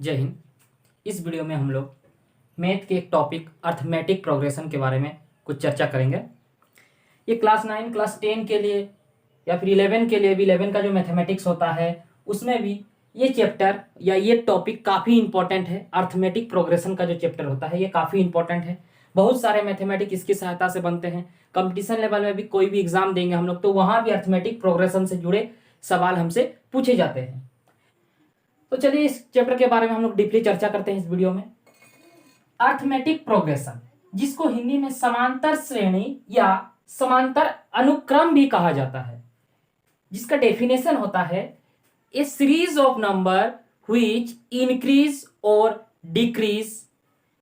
जय हिंद। इस वीडियो में हम लोग मैथ के एक टॉपिक अर्थमेटिक प्रोग्रेशन के बारे में कुछ चर्चा करेंगे। ये क्लास 9 क्लास 10 के लिए या फिर 11 के लिए भी 11 का जो मैथमेटिक्स होता है उसमें भी ये चैप्टर या ये टॉपिक काफ़ी इंपॉर्टेंट है। अर्थमेटिक प्रोग्रेशन का जो चैप्टर होता है ये काफ़ी इंपॉर्टेंट है। बहुत सारे मैथमेटिक इसकी सहायता से बनते हैं। कंपटीशन लेवल में भी कोई भी एग्जाम देंगे हम लोग तो वहाँ भी अर्थमेटिक प्रोग्रेशन से जुड़े सवाल हमसे पूछे जाते हैं। तो चलिए इस चैप्टर के बारे में हम लोग डीपली चर्चा करते हैं इस वीडियो में। अर्थमेटिक प्रोग्रेशन, जिसको हिंदी में समांतर श्रेणी या समांतर अनुक्रम भी कहा जाता है, जिसका डेफिनेशन होता है a series of number which increase और decrease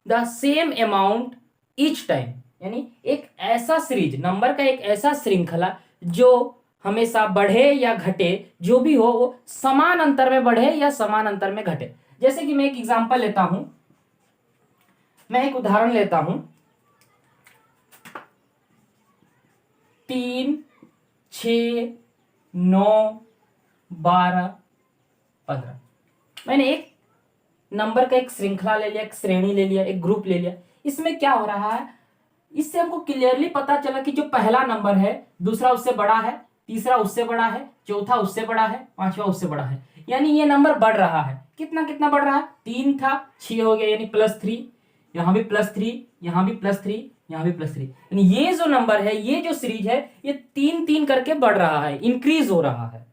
the same amount each time. यानी एक ऐसा सीरीज, नंबर का एक ऐसा श्रृंखला जो हमेशा बढ़े या घटे, जो भी हो वो समान अंतर में बढ़े या समान अंतर में घटे। जैसे कि मैं एक एग्जांपल लेता हूं, मैं एक उदाहरण लेता हूं 3, 6, 9, 12, 15। मैंने एक नंबर का एक श्रृंखला ले लिया, एक श्रेणी ले लिया, एक ग्रुप ले लिया। इसमें क्या हो रहा है, इससे हमको क्लियरली पता चला कि जो पहला नंबर है दूसरा उससे बड़ा है, तीसरा उससे बड़ा है, चौथा उससे बड़ा है, पांचवा उससे बड़ा है। यानी ये नंबर बढ़ रहा है। कितना कितना बढ़ रहा है, 3 था 6 हो गया, यानी +3, यहां भी +3, यहां भी +3, यहां भी +3। यानी ये जो नंबर है, ये जो सीरीज है, ये 3 करके बढ़ रहा है, इंक्रीज हो रहा है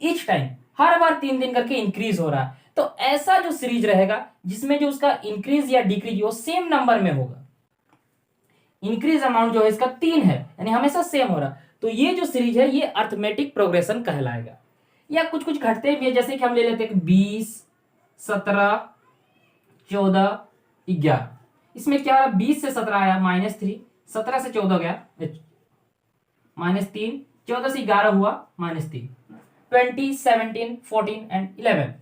ईच टाइम। हर बार 3 करके इंक्रीज हो रहा है। तो ऐसा जो सीरीज रहेगा जिसमें जो उसका इंक्रीज या डिक्रीज वो सेम नंबर में होगा। इंक्रीज अमाउंट जो है इसका 3 है, यानी हमेशा सेम हो रहा। तो ये जो सीरीज है ये अर्थमेटिक प्रोग्रेशन कहलाएगा। या कुछ कुछ घटते भी है, जैसे कि हम ले लेते हैं 20, 17, 14, 11। इसमें क्या रहा, 20 से 17 आया -3, 17 से 14 गया -3, 14 से 11 हुआ -3, 20, 17, 14 एंड 11।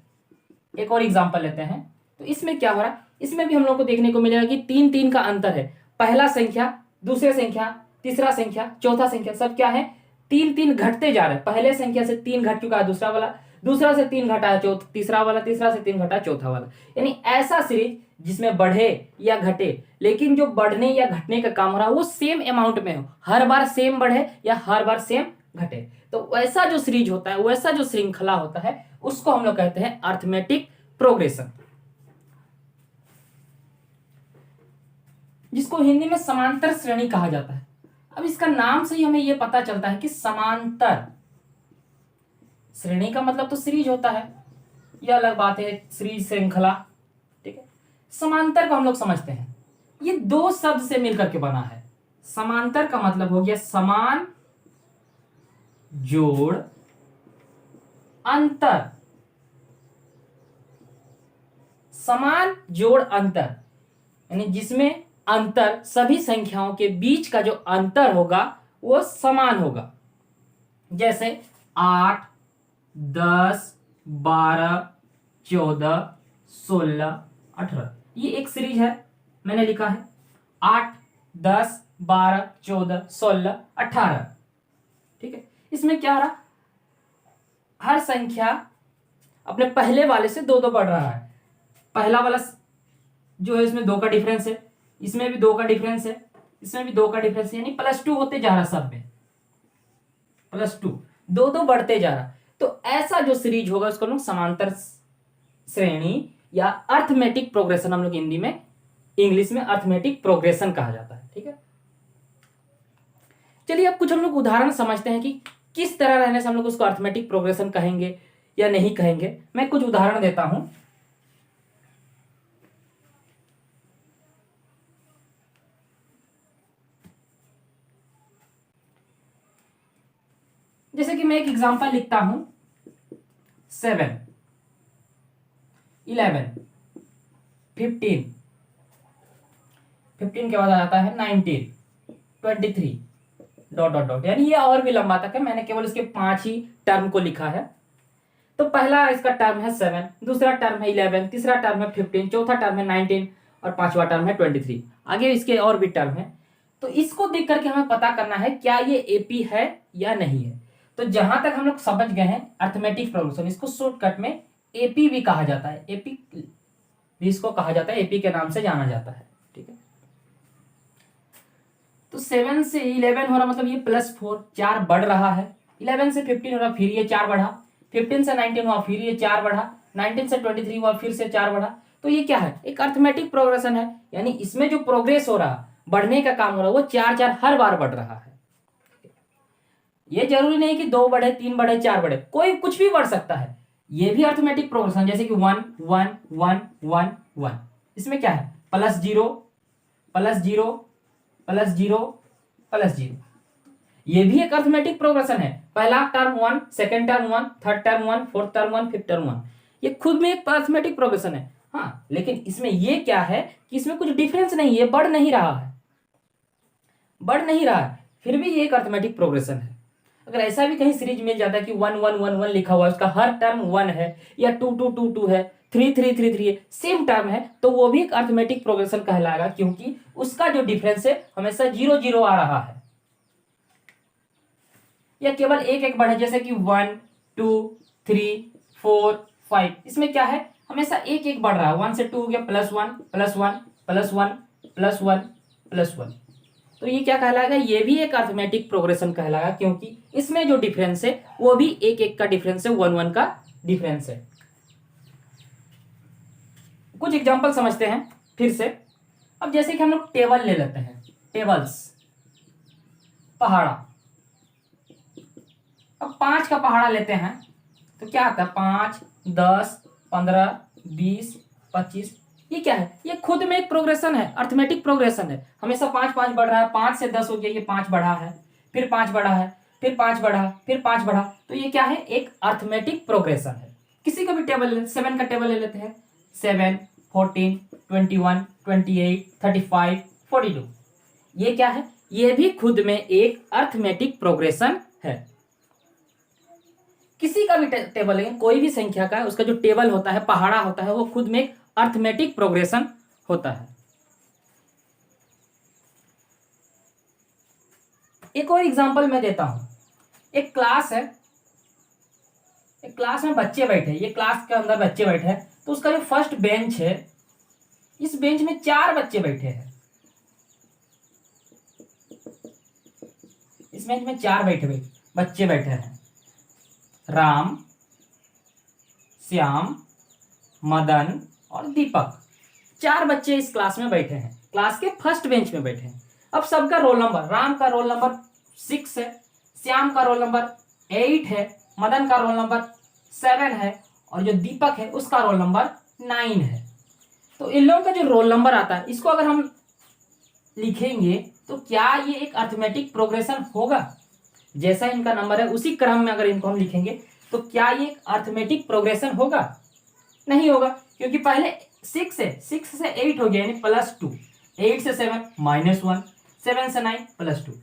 एक और एग्जांपल लेते हैं। तो इसमें क्या हो रहा है, इसमें भी हम लोग को देखने को मिलेगा कि 3 का अंतर है। पहला संख्या, दूसरे संख्या, तीसरा संख्या, चौथा संख्या, सब क्या है, 3 घटते जा रहे हैं। पहले संख्या से 3 घट चुका है दूसरा वाला, दूसरा से 3 घटा है तीसरा वाला, तीसरा से 3 घटा चौथा वाला। यानी ऐसा सीरीज जिसमें बढ़े या घटे, लेकिन जो बढ़ने या घटने का काम हो रहा है वो सेम अमाउंट में हो, हर बार सेम बढ़े या हर बार सेम घटे। तो वैसा जो सीरीज होता है, वैसा जो श्रृंखला होता है, उसको हम लोग कहते हैं अर्थमेटिक प्रोग्रेशन, जिसको हिंदी में समांतर श्रेणी कहा जाता है। अब इसका नाम से ही हमें यह पता चलता है कि समांतर श्रेणी का मतलब तो सीरीज होता है, यह अलग बात है, सीरीज श्रृंखला, ठीक है। समांतर को हम लोग समझते हैं, ये 2 शब्द से मिलकर के बना है। समांतर का मतलब हो गया समान जोड़ अंतर, समान जोड़ अंतर, यानी जिसमें अंतर, सभी संख्याओं के बीच का जो अंतर होगा वो समान होगा। जैसे 8, 10, 12, 14, 16, 18, ये एक सीरीज है, मैंने लिखा है 8, 10, 12, 14, 16, 18, ठीक है। इसमें क्या हो रहा, हर संख्या अपने पहले वाले से 2 बढ़ रहा है। पहला वाला जो है इसमें 2 का डिफरेंस है, इसमें भी 2 का डिफरेंस है, इसमें भी 2 का डिफरेंस है, यानी +2 होते जा रहा, सब में +2, 2 बढ़ते जा रहा। तो ऐसा जो सीरीज होगा उसको हम लोग समांतर श्रेणी या अर्थमेटिक प्रोग्रेशन, हम लोग हिंदी में, इंग्लिश में अर्थमेटिक प्रोग्रेशन कहा जाता है, ठीक है। चलिए अब कुछ हम लोग उदाहरण समझते हैं कि किस तरह रहने से हम लोग उसको अर्थमेटिक प्रोग्रेशन कहेंगे या नहीं कहेंगे। मैं कुछ उदाहरण देता हूं। जैसे कि मैं एक एग्जांपल लिखता हूं 7, 11, 15, 15 के बाद आ जाता है 19, 23 ... यानी ये और भी लंबा तक है, मैंने केवल इसके 5 ही टर्म को लिखा है। तो पहला इसका टर्म है 7, दूसरा टर्म है 11, तीसरा टर्म है 15, चौथा टर्म है 19 और पांचवा टर्म है 23। आगे इसके और भी टर्म है। तो इसको देख करके हमें पता करना है क्या ये एपी है या नहीं है। तो जहां तक हम लोग समझ गए हैं अर्थमेटिक प्रोग्रेशन, इसको शॉर्टकट में एपी भी कहा जाता है। एपी भी इसको कहा जाता है, एपी के नाम से जाना जाता है। ठीक है, तो 7 से 11 हो रहा, मतलब ये +4, 4 बढ़ रहा है। 11 से 15 हो रहा, फिर ये 4 बढ़ा। 15 से 19 हुआ, फिर ये 4 बढ़ा। 19 से 23 हुआ, फिर से 4 बढ़ा। तो ये क्या है, एक अर्थमेटिक प्रोग्रेशन है, यानी इसमें जो प्रोग्रेस हो रहा, बढ़ने का काम हो रहा, वो 4 हर बार बढ़ रहा है। ये जरूरी नहीं कि 2 बढ़े, 3 बढ़े, 4 बढ़े, कोई कुछ भी बढ़ सकता है। ये भी अर्थमेटिक प्रोग्रेशन, जैसे कि 1 1 1 1 1, इसमें क्या है, +0 +0 +0 +0, ये भी एक अर्थमेटिक प्रोग्रेशन है। पहला term 1, second term 1, third term 1, fourth term 1, fifth term 1, ये खुद में एक अर्थमेटिक प्रोग्रेशन है। हाँ, लेकिन इसमें ये क्या है कि इसमें कुछ डिफरेंस नहीं है, बढ़ नहीं रहा है, बढ़ नहीं रहा है, फिर भी ये एक अर्थमेटिक प्रोग्रेशन है। अगर ऐसा भी कहीं सीरीज मिल जाता है कि 1 1 1 1 लिखा हुआ है, उसका हर टर्म 1 है, या 2 2 2 2 है, 3 3 3 3 है, सेम टर्म है, तो वो भी एक अर्थमेटिक प्रोग्रेशन कहलाएगा, क्योंकि उसका जो डिफरेंस है हमेशा 0 0 आ रहा है, या केवल एक एक बढ़े, जैसे कि 1 2 3 4 5, इसमें क्या है, हमेशा एक एक बढ़ रहा है। 1 से 2 हो गया, +1 +1 +1 +1 +1, तो ये क्या कहलाएगा, ये भी एक अर्थमेटिक प्रोग्रेशन कहलाएगा, क्योंकि इसमें जो डिफरेंस है वो भी एक एक का डिफरेंस है, 1 1 का डिफरेंस है। कुछ एग्जांपल समझते हैं फिर से। अब जैसे कि हम लोग टेबल ले लेते हैं, टेबल्स, पहाड़ा। अब 5 का पहाड़ा लेते हैं तो क्या आता है, 5 10 15 20 25, ये क्या है, ये खुद में एक प्रोग्रेशन है, अर्थमेटिक प्रोग्रेशन है, हमेशा 5 5 बढ़ रहा है। 5 से 10 हो गया, ये 5 बढ़ा है, फिर 5 बढ़ा है, फिर 5 बढ़ा, फिर 5 बढ़ा, तो ये क्या है, एक अर्थमेटिक प्रोग्रेशन है। किसी का भी टेबल, 7 का टेबल ले लेते हैं, 7 14 21 28 35 42, ये क्या है, ये भी खुद में एक अर्थमेटिक प्रोग्रेशन है। किसी का भी टेबल है, कोई भी संख्या का, उसका जो टेबल होता है, पहाड़ा होता है, वो खुद में एक अर्थमेटिक प्रोग्रेशन होता है। एक और एग्जांपल मैं देता हूं। एक क्लास है, एक क्लास में बच्चे बैठे, ये क्लास के अंदर बच्चे बैठे हैं, तो उसका जो फर्स्ट बेंच है, इस बेंच में 4 बच्चे बैठे हैं, इस बेंच में 4 बच्चे बैठे हैं, राम, श्याम, मदन और दीपक, 4 बच्चे इस क्लास में बैठे हैं, क्लास के फर्स्ट बेंच में बैठे हैं। अब सबका रोल नंबर, राम का रोल नंबर 6 है, श्याम का रोल नंबर 8 है, मदन का रोल नंबर 7 है, और जो दीपक है उसका रोल नंबर 9 है। तो इन लोगों का जो रोल नंबर आता है, इसको अगर हम लिखेंगे तो क्या ये एक अर्थमेटिक प्रोग्रेशन होगा, जैसा इनका नंबर है उसी क्रम में अगर इनको हम लिखेंगे तो क्या ये एक अर्थमेटिक प्रोग्रेशन होगा, नहीं होगा, क्योंकि पहले 6 से 8 हो गया, यानी +2, 8 से 7 -1, 7 से 9 +2,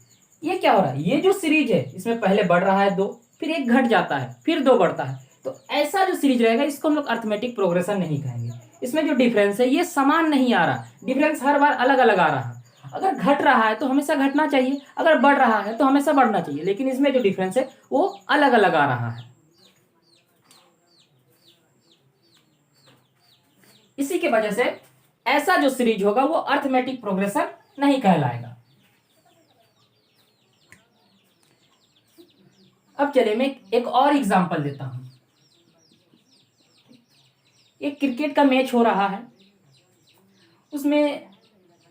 ये क्या हो रहा है, ये जो सीरीज है इसमें पहले बढ़ रहा है 2, फिर 1 घट जाता है, फिर 2 बढ़ता है, तो ऐसा जो सीरीज रहेगा इसको हम लोग अर्थमेटिक प्रोग्रेशन नहीं कहेंगे। इसमें जो डिफरेंस है ये समान नहीं आ रहा, डिफरेंस हर बार अलग अलग आ रहा है। अगर घट रहा है तो हमेशा घटना चाहिए, अगर बढ़ रहा है तो हमेशा बढ़ना चाहिए, लेकिन इसमें जो डिफरेंस है वो अलग अलग आ रहा है। इसी के वजह से ऐसा जो सीरीज होगा वो अर्थमेटिक प्रोग्रेशन नहीं कहलाएगा। अब चलिए मैं एक और एग्जांपल देता हूं। एक क्रिकेट का मैच हो रहा है, उसमें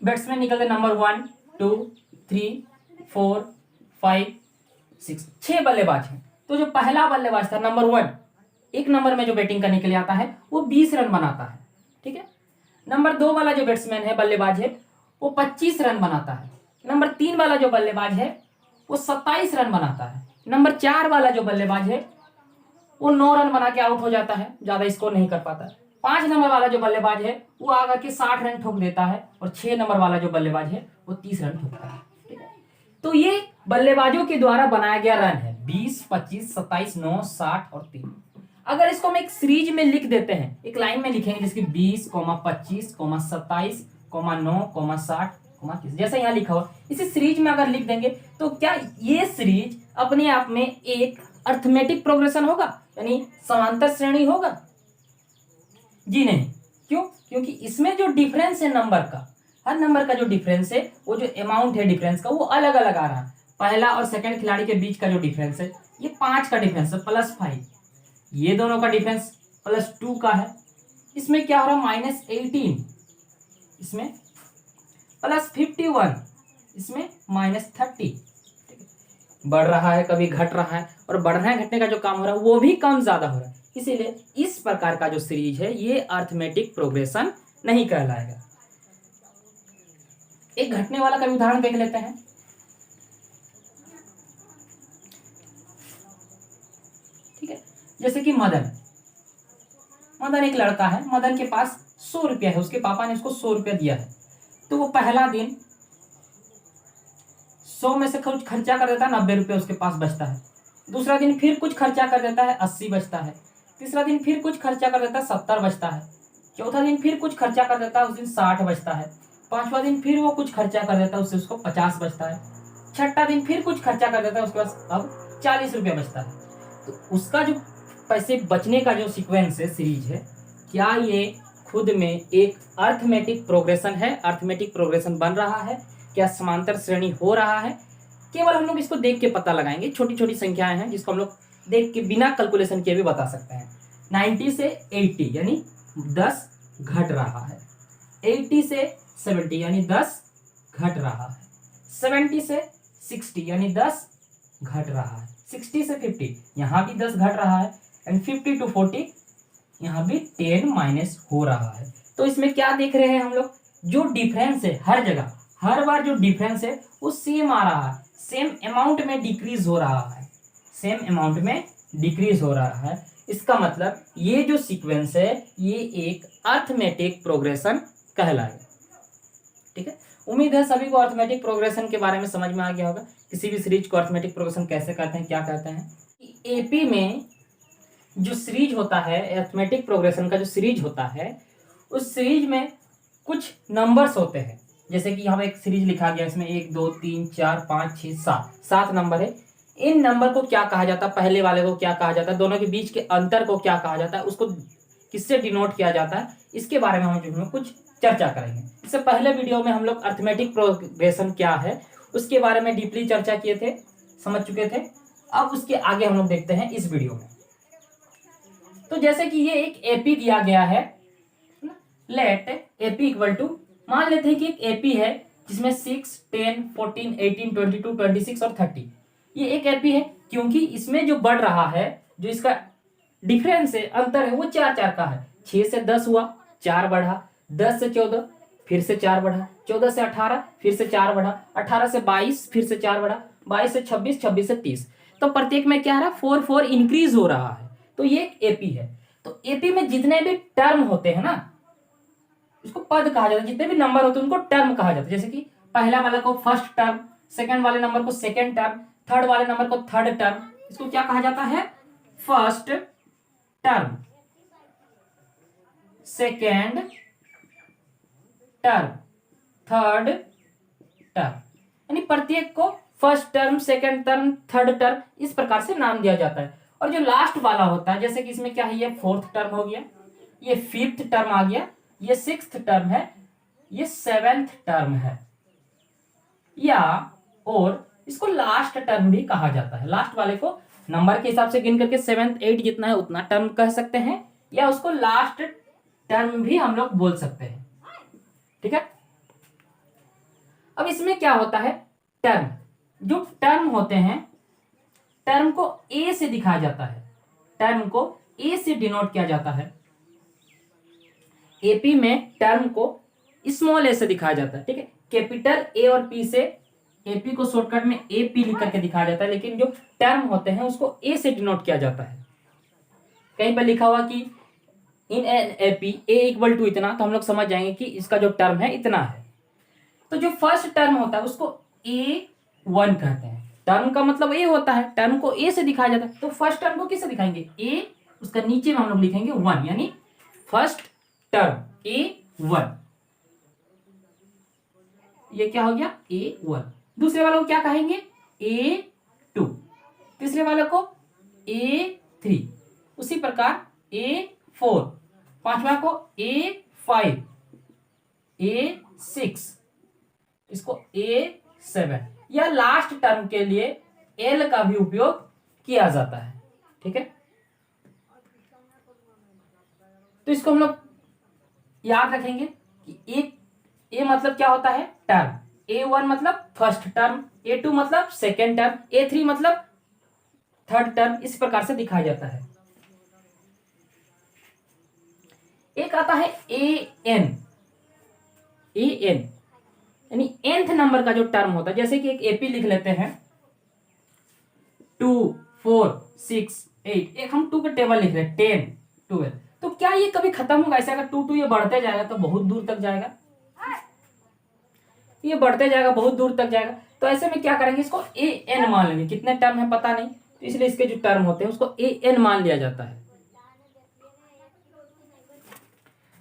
बैट्समैन निकलते नंबर 1 2 3 4 5 6, 6 बल्लेबाज हैं। तो जो पहला बल्लेबाज था नंबर 1, एक नंबर में जो बैटिंग करने के लिए आता है वो 20 रन बनाता है, ठीक है। नंबर 2 वाला जो बैट्समैन है, बल्लेबाज है, वो 25 रन बनाता है। नंबर 3 वाला जो बल्लेबाज है वो 27 रन बनाता है। नंबर 4 वाला जो बल्लेबाज है वो 9 रन बना के आउट हो जाता है, ज्यादा स्कोर नहीं कर पाता। 5 नंबर वाला जो बल्लेबाज है वो आकर के 60 रन ठोक देता है, और 6 नंबर वाला जो बल्लेबाज है वो 30 रन ठोकता है, ठीक है। तो ये बल्लेबाजों के द्वारा बनाया गया रन है, 20 25 27 9 60 और 3। अगर इसको हम एक सीरीज में लिख देते हैं, एक लाइन में लिखेंगे, जैसे कि 20 25 27 9 60 30, जैसा यहाँ लिखा हुआ, इसी सीरीज में अगर लिख देंगे तो क्या ये सीरीज अपने आप में एक अर्थमेटिक प्रोग्रेशन होगा, यानी समांतर श्रेणी होगा? जी नहीं, क्यों? क्योंकि इसमें जो डिफरेंस है नंबर का, हर नंबर का जो डिफरेंस है, वो जो अमाउंट है डिफरेंस का, वो अलग अलग आ रहा है। पहला और सेकंड खिलाड़ी के बीच का जो डिफरेंस है, ये 5 का डिफरेंस है +5। ये दोनों का डिफरेंस +2 का है। इसमें क्या हो रहा है? -18, इसमें +51, इसमें -30। बढ़ रहा है, कभी घट रहा है, और बढ़ने घटने का जो काम हो रहा है वो भी कम ज्यादा हो रहा है। इसीलिए इस प्रकार का जो सीरीज है ये अर्थमेटिक प्रोग्रेशन नहीं कहलाएगा। एक घटने वाला का भी उदाहरण देख लेते हैं। ठीक है, जैसे कि मदन एक लड़का है, मदन के पास 100 रुपया है, उसके पापा ने उसको 100 रुपया दिया है। तो वो पहला दिन 100 में से कुछ खर्चा कर देता है, 90 रुपये उसके पास बचता है। दूसरा दिन फिर कुछ खर्चा कर देता है, 80 बचता है। तीसरा दिन फिर कुछ खर्चा कर देता है, 70 बचता है। चौथा दिन फिर कुछ खर्चा कर देता है, उस दिन 60 बचता है। पांचवा दिन फिर वो कुछ खर्चा कर देता है, उससे उसको 50 बचता है। छठा दिन फिर कुछ खर्चा कर देता है, उसके पास अब 40 रुपया बचता है। तो उसका जो पैसे बचने का जो सीक्वेंस है, सीरीज है, क्या ये खुद में एक अर्थमेटिक प्रोग्रेशन है? अर्थमेटिक प्रोग्रेशन बन रहा है क्या? समांतर श्रेणी हो रहा है? केवल हम लोग इसको देख के पता लगाएंगे। छोटी छोटी संख्याएं हैं जिसको हम लोग देख के बिना कैलकुलेशन किए भी बता सकते हैं। 90 से 80 यानी 10 घट रहा है। 80 से 70 यानी 10 घट रहा है। 70 से 60 यानी 10 घट रहा है। 60 से 50 यहाँ भी 10 घट रहा है। एंड 50 to 40 यहाँ भी 10 माइनस हो रहा है। तो इसमें क्या देख रहे हैं हम लोग? जो डिफरेंस है हर जगह, हर बार जो डिफरेंस है वो सेम आ रहा है, सेम अमाउंट में डिक्रीज हो रहा है, सेम अमाउंट में डिक्रीज हो रहा है। इसका मतलब ये जो सीक्वेंस है ये एक अर्थमेटिक प्रोग्रेशन कहलाएगा। ठीक है, उम्मीद है सभी को अर्थमेटिक प्रोग्रेशन के बारे में समझ में आ गया होगा। किसी भी सीरीज को अर्थमेटिक प्रोग्रेशन कैसे कहते हैं, क्या कहते हैं। एपी में जो सीरीज होता है, अर्थमेटिक प्रोग्रेशन का जो सीरीज होता है, उस सीरीज में कुछ नंबर्स होते हैं। जैसे कि यहाँ एक सीरीज लिखा गया, इसमें 1 2 3 4 5 6 7 नंबर है। इन नंबर को क्या कहा जाता है? पहले वाले को क्या कहा जाता है? दोनों के बीच के अंतर को क्या कहा जाता है? उसको किससे डिनोट किया जाता है? इसके बारे में हम जो है कुछ चर्चा करेंगे। इससे पहले वीडियो में हम लोग अर्थमेटिक प्रोग्रेशन क्या है उसके बारे में डीपली चर्चा किए थे, समझ चुके थे। अब उसके आगे हम लोग देखते हैं इस वीडियो में। तो जैसे कि ये एक एपी दिया गया है, लेट एपी इक्वल टू, मान लेते हैं कि एक एपी है जिसमें 6 10 14 18 22 26 और 30। ये एक एपी है क्योंकि इसमें जो बढ़ रहा है, जो इसका डिफरेंस है, अंतर है, वो 4 4 का है। 6 से 10 हुआ, 4 बढ़ा। 10 से 14 फिर से 4 बढ़ा। 14 से 18 फिर से 4 बढ़ा। 18 से 22 फिर से 4 बढ़ा। 22 से 26, 26 से 30। तो प्रत्येक में क्या है? 4 4 इंक्रीज हो रहा है। तो ये एक एपी है। तो एपी में जितने भी टर्म होते हैं ना, इसको पद कहा जाता है। जितने भी नंबर होते हैं उनको टर्म कहा जाता है। जैसे कि पहला वाला को फर्स्ट टर्म, सेकंड वाले नंबर को सेकंड टर्म, थर्ड वाले नंबर को थर्ड टर्म। इसको क्या कहा जाता है? First term, second term, third term. यानी प्रत्येक को first term, second term, third term, इस प्रकार से नाम दिया जाता है। और जो लास्ट वाला होता है, जैसे कि इसमें क्या है, ये फोर्थ टर्म हो गया, ये फिफ्थ टर्म आ गया, ये सिक्स्थ टर्म है, ये सेवेंथ टर्म है, या और इसको लास्ट टर्म भी कहा जाता है। लास्ट वाले को नंबर के हिसाब से गिन करके 7 8 जितना है उतना टर्म कह सकते हैं, या उसको लास्ट टर्म भी हम लोग बोल सकते हैं। ठीक है, अब इसमें क्या होता है? टर्म, जो टर्म होते हैं, टर्म को ए से दिखाया जाता है, टर्म को ए से डिनोट किया जाता है। एपी में टर्म को स्मॉल ए से दिखाया जाता है। ठीक है, कैपिटल ए और पी से एपी को शॉर्टकट में एपी लिख करके दिखाया जाता है, लेकिन जो टर्म होते हैं उसको ए से डिनोट किया जाता है। कहीं पर लिखा हुआ कि in n AP a equal to इतना, तो हम लोग समझ जाएंगे कि इसका जो टर्म है इतना है। तो जो फर्स्ट टर्म होता है उसको A1 कहते हैं। टर्म का मतलब ए होता है, टर्म को ए से दिखाया जाता है। तो फर्स्ट टर्म को किससे दिखाएंगे? ए, उसका नीचे में हम लोग लिखेंगे 1, यानी फर्स्ट टर्म A1। ये क्या हो गया? A1। दूसरे वाले को क्या कहेंगे? A2। तीसरे वाले को A3। उसी प्रकार A4। पांचवा को 5, A6, इसको A7, या लास्ट टर्म के लिए L का भी उपयोग किया जाता है। ठीक है, तो इसको हम लोग याद रखेंगे कि ए मतलब क्या होता है, टर्म, A1 मतलब फर्स्ट टर्म, A2 मतलब सेकेंड टर्म, A3 मतलब थर्ड टर्म, इस प्रकार से दिखाया जाता है। एक आता है AN, यानी nth नंबर का जो टर्म होता है, जैसे कि एक AP लिख लेते हैं 2, 4, 6, 8, एक हम 2 का टेबल लिख रहे हैं 10, 12, तो क्या ये कभी खत्म होगा? ऐसे अगर 2 ये बढ़ते जाएगा तो बहुत दूर तक जाएगा, ये बढ़ते जाएगा, बहुत दूर तक जाएगा। तो ऐसे में क्या करेंगे, इसको AN मान लेंगे। कितने टर्म है पता नहीं, तो इसलिए इसके जो टर्म होते हैं उसको AN मान लिया जाता है।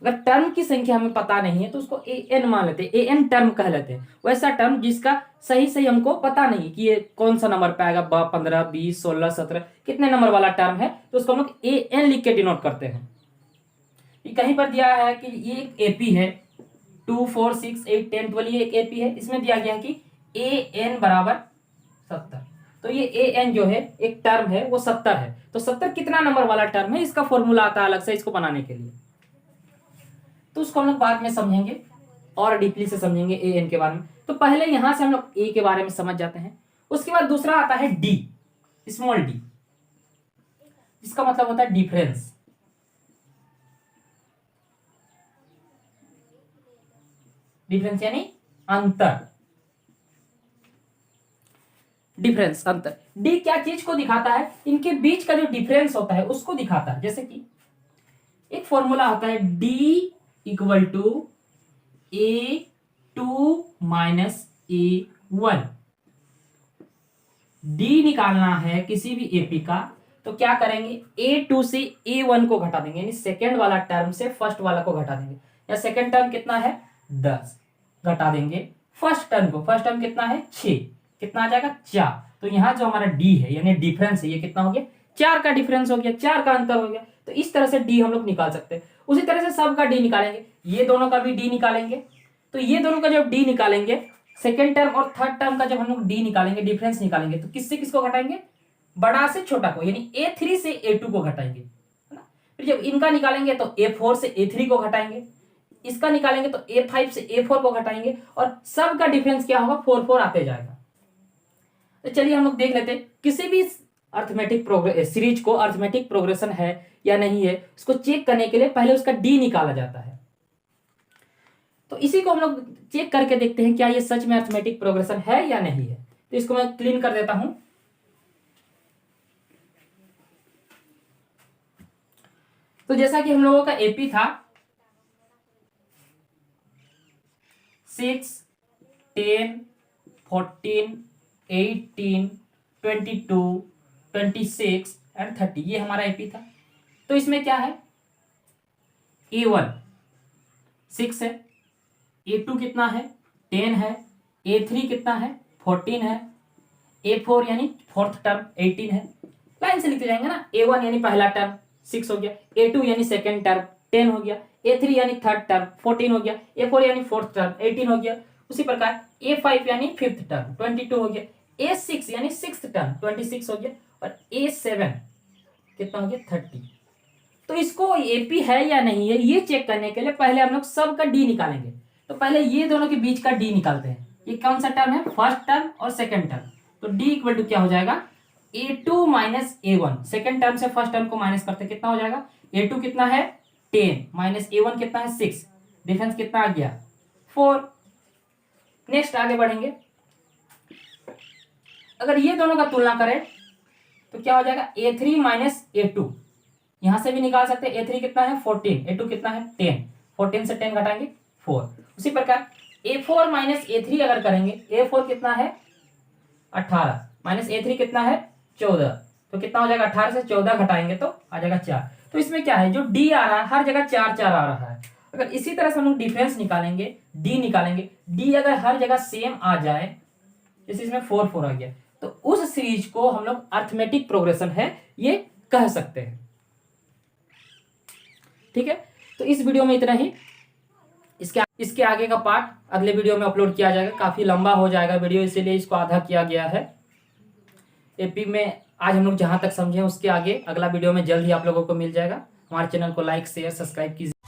अगर टर्म की संख्या हमें पता नहीं है तो उसको AN मान लेते हैं, AN टर्म कह लेते हैं। वैसा टर्म जिसका सही हमको पता नहीं कि ये कौन सा नंबर पे आएगा, 15, 20, 16, 17, कितने नंबर वाला टर्म है, तो उसको हम लोग AN लिख के डिनोट करते हैं। ये कहीं पर दिया है कि ये एक AP है, 2, 4, 6, 8, 10, 12, ये एक AP है। इसमें दिया गया है कि AN बराबर 70, तो ये AN जो है एक टर्म है वो 70 है। तो 70 कितना नंबर वाला टर्म है, इसका फॉर्मूला आता है अलग से इसको बनाने के लिए, तो उसको हम लोग बाद में समझेंगे और डीपली से समझेंगे AN के बारे में। तो पहले यहां से हम लोग A के बारे में समझ जाते हैं। उसके बाद दूसरा आता है D, स्मॉल d, इसका मतलब होता है डिफरेंस। डिफरेंस यानी अंतर, डिफरेंस अंतर। डी क्या चीज को दिखाता है, इनके बीच का जो डिफरेंस होता है उसको दिखाता है। जैसे कि एक फॉर्मूला होता है D equal to A2 minus A1। D निकालना है किसी भी AP का, तो क्या करेंगे, A2 से A1 को घटा देंगे, यानी सेकेंड वाला टर्म से फर्स्ट वाला को घटा देंगे। या सेकेंड टर्म कितना है 10, घटा देंगे फर्स्ट टर्म को, फर्स्ट टर्म कितना है 6, कितना आ जाएगा 4। तो यहाँ जो हमारा D है यानी डिफरेंस है, ये कितना हो गया 4 का डिफरेंस हो गया, 4 का अंतर हो गया। तो इस तरह से D हम लोग निकाल सकते हैं। उसी तरह से सब का D निकालेंगे, ये दोनों का भी D निकालेंगे। तो ये दोनों का जब D निकालेंगे, सेकेंड टर्म और थर्ड टर्म का जब हम लोग D निकालेंगे, डिफरेंस निकालेंगे, तो किससे किसको घटाएंगे, बड़ा से छोटा को, यानी A3 से A2 को घटाएंगे, है ना। फिर जब इनका निकालेंगे तो A4 से A3 को घटाएंगे, इसका निकालेंगे तो A5 से A4 को घटाएंगे, और सब का डिफरेंस क्या होगा 4 4 आते जाएगा। तो चलिए हम लोग देख लेते हैं किसी भी अर्थमेटिक सीरीज को अर्थमेटिक प्रोग्रेशन है या नहीं है, इसको चेक करने के लिए पहले उसका D निकाला जाता है। तो इसी को हम लोग चेक करके देखते हैं क्या ये सच में अर्थमेटिक प्रोग्रेशन है या नहीं है। तो इसको मैं क्लीन कर देता हूं। तो जैसा कि हम लोगों का AP था 6, 10, 14, 18, 22, 26 एंड 30, ये हमारा AP था। तो इसमें क्या है, A1 6 है, A2 कितना है 10 है, A3 कितना है 14 है, A4 यानी फोर्थ टर्म 18 है। लाइन से लिखते जाएंगे ना, A1 यानी पहला टर्म 6 हो गया, A2 यानी सेकेंड टर्म 10 हो गया, A3 यानी थर्ड टर्म 14 हो गया, A4 यानी फोर्थ टर्म 18 हो गया। उसी प्रकार A5 यानी फिफ्थ टर्म 22 हो गया, A6 यानी सिक्स्थ टर्म 26 हो गया, और A7 कितना हो गया 30। तो इसको AP है या नहीं है ये चेक करने के लिए पहले हम लोग सब का D निकालेंगे। तो पहले ये दोनों के बीच का D निकालते हैं। ये कौन सा टर्म है, फर्स्ट टर्म और सेकेंड टर्म। तो D इक्वल टू क्या हो जाएगा, A2 minus A1, second term से फर्स्ट टर्म को माइनस करते कितना हो जाएगा, A2 कितना है 10 माइनस A1 कितना है 6, डिफरेंस कितना आ गया 4। नेक्स्ट आगे बढ़ेंगे, अगर ये दोनों का तुलना करें तो क्या हो जाएगा, A3 माइनस A2, यहां से भी निकाल सकते हैं। A3 कितना है 14, A2 कितना है 10, 14 से 10 घटाएंगे 4। उसी प्रकार A4 माइनस A3 अगर करेंगे, A4 कितना है 18 माइनस A3 कितना है 14, तो कितना हो जाएगा 18 से 14 घटाएंगे तो आ जाएगा 4। तो इसमें क्या है, जो D आ रहा है हर जगह 4 4 आ रहा है। अगर इसी तरह से हम लोग डिफरेंस निकालेंगे, D निकालेंगे, D अगर हर जगह सेम आ जाए, जैसे इसमें 4 4 आ गया, तो उस सीरीज को हम लोग अर्थमेटिक प्रोग्रेशन है ये कह सकते हैं। ठीक है, तो इस वीडियो में इतना ही। इसके आगे का पार्ट अगले वीडियो में अपलोड किया जाएगा। काफ़ी लंबा हो जाएगा वीडियो, इसीलिए इसको आधा किया गया है। एपी में आज हम लोग जहाँ तक समझे उसके आगे अगला वीडियो में जल्द ही आप लोगों को मिल जाएगा। हमारे चैनल को लाइक शेयर सब्सक्राइब कीजिए।